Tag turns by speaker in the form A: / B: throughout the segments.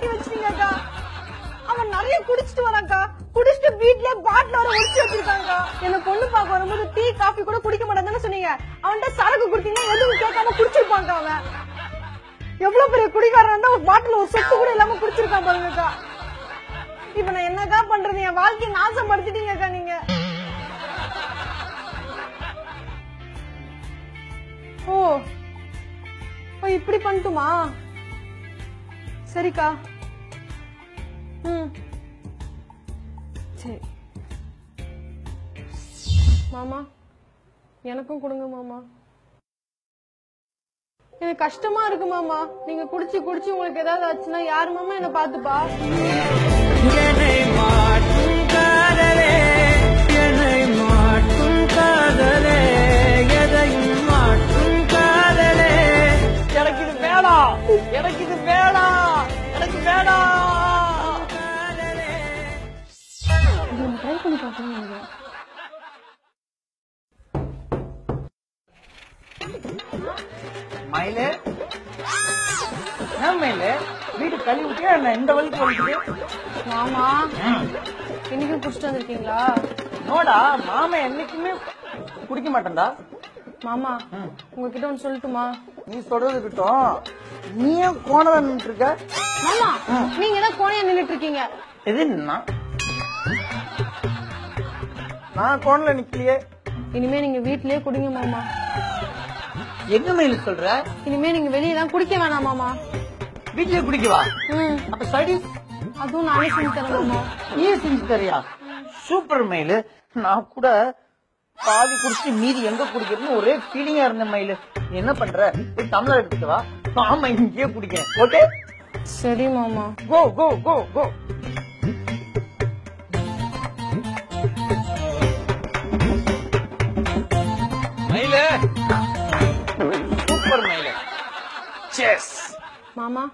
A: பண்ணி வச்சிட்டீங்கக்கா. அவன் நிறைய குடிச்சிட்டு வரான்க்கா. குடிச்சிட்டு வீட்லயே பாட்டில் வர ஒழிச்சு வச்சிருக்காங்க. என்ன பொண்ணு பார்க்க வரும்போது டீ காஃபி கூட குடிக்க மாட்டாங்கன்னு சொன்னீங்க. அவன்கிட்ட சரக்கு குடுத்தீங்கன்னா எதுவும் கேட்காம குடிச்சிருப்பாங்க. அவன் எவ்வளவு பெரிய குடிகாரன் இருந்தா ஒரு பாட்டில் ஒரு சொத்து கூட இல்லாம குடிச்சிருக்கான் பாருங்கக்கா. இப்ப நான் என்னக்கா பண்றது? என் வாழ்க்கையை நாசப்படுத்திட்டீங்கக்கா நீங்க. ஓ இப்படி பண்ணட்டுமா? சரிக்கா. சரி மாமா, எனக்கும் கொடுங்க மாமா. எனக்கு கஷ்டமா இருக்கு மாமா. நீங்க குடிச்சு குடிச்சு உங்களுக்கு ஏதாவது ஆச்சுன்னா யாரு மாமா என்ன பாத்துப்பா? எனக்கு இது வேணாம், எனக்கு இது வேணாம், எனக்கு வேணாம். ட்ரை பண்ணி பார்க்கலாம்.
B: மயிலே மயிலே வீடு கழுவி விட்டியா என்ன? இந்த வலிக்கு வலிக்குது
A: மாமா. இன்னைக்கும் குடிச்சிட்டு வந்திருக்கீங்களா?
B: நோடா, மாமா என்னைக்குமே குடிக்க மாட்டேன்டா.
A: மாமா உங்ககிட்ட ஒன்னு சொல்லட்டுமா?
B: நீ சொல்றது கிட்டும். நீ ஏன் கோணல நின்று இருக்க?
A: மாமா நீங்க தான் கோணையா நின்னுட்டு இருக்கீங்க.
B: எது? நான் கோணல நிக்கலையே.
A: இனிமே நீங்க வீட்லயே குடிங்க மாமா.
B: என்ன மயில சொல்ற?
A: இனிமே நீங்க வெளியெல்லாம் குடிக்க வேணாம் மாமா.
B: வீட்லயே குடிக்கவா? அப்ப சைடு
A: அதுவும் நானே செஞ்சு தரேன் மாமா.
B: நீ செஞ்சு தரியா? சூப்பர் மயிலு. நான் கூட பாதி குடிச்சு மீதி எங்க குடிக்கிறதுன்னு ஒரே ஃபீலிங்கா இருந்த மயிலு. நீ என்ன பண்ற? ஒரு டம்ளர் எடுத்துட்டு வா. மாமா இங்கேயே குடிக்கிறேன். ஓகே?
A: சரி மாமா.
B: கோ கோ கோ கோ. மயிலு சூப்பர் மயிலு. செஸ்.
A: மாமா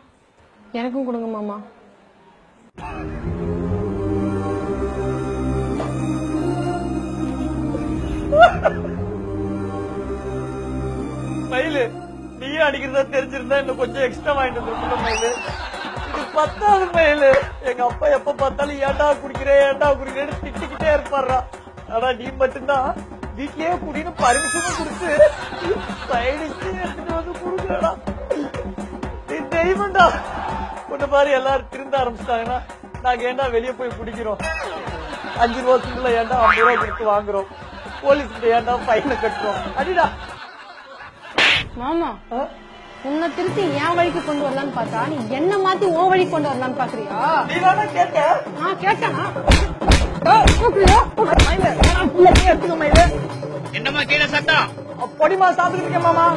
A: எனக்கும் கொடுங்க மாமா.
B: மயிலு நீயே அடிக்கிறதா தெரிஞ்சிருந்தா இன்னும் கொஞ்சம் எக்ஸ்ட்ரா வாங்கிட்டு வந்துருக்க மயிலு. இது 10வது மயிலு. எங்க அப்பா எப்ப பார்த்தாலும் ஏண்டா குடிக்கிறேன்னு திட்டிக்கிட்டே இருப்பாரா. ஆனா நீ மட்டும்தான் வீட்லயே குடின்னு பர்மிஷனும் கொடுத்து சைடிச்சு எடுத்துட்டு வந்து குடுக்கறா. நீ தெய்வம்டா. உன்ன மாதிரி எல்லாரும் திருந்த ஆரம்பிச்சிட்டாங்கன்னா நாங்க ஏண்டா வெளியே போய் குடிக்கிறோம்? 5 ரூபாய்க்குள்ள ஏண்டா 50 ரூபாய் கொடுத்து வாங்குறோம்? போலீஸ் கிட்ட ஏண்டா ஃபைனை கட்டுறோம்? அடிடா
A: மாமா. உன்னை திருத்தி என் வழிக்கு கொண்டு வரலான்னு பார்த்தா நீ என்ன மாத்தி உன் வழி கொண்டு வரலான்னு பாக்குறியா?
B: நீ வேணா கேட்ட.
A: நான் கேட்டேனா?
B: என்னமா கீழே சத்தம்? பொடிமா சாப்பிட்டு இருக்கேன் மாமா.